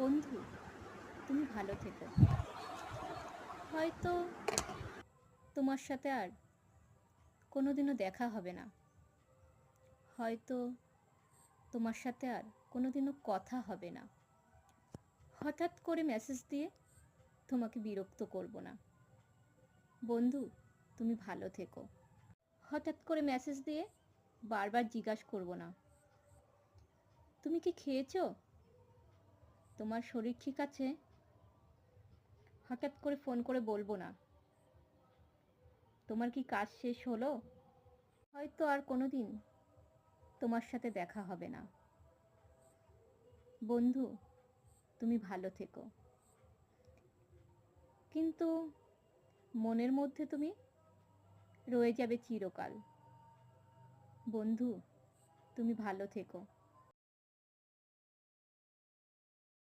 বন্ধু, তুমি ভালো থেকো। হয়তো তোমার সাথে আর কোনোদিনও দেখা হবে না। হয়তো তোমার সাথে আর কোনোদিনও কথা হবে না। হঠাৎ করে মেসেজ দিয়ে তোমাকে বিরক্ত করব না। বন্ধু, তুমি ভালো থেকো। হঠাৎ করে মেসেজ দিয়ে বারবার জিজ্ঞাসা করব না, তুমি কি খেয়েছো? তোমার শরীর ঠিক আছে? হঠাৎ করে ফোন করে বলবো না, তোমার কি কাজ শেষ হলো? হয়তো আর কোনোদিন তোমার সাথে দেখা হবে না। বন্ধু, তুমি ভালো থেকো। কিন্তু মনের মধ্যে তুমি রয়ে যাবে চিরকাল। বন্ধু, তুমি ভালো থেকো।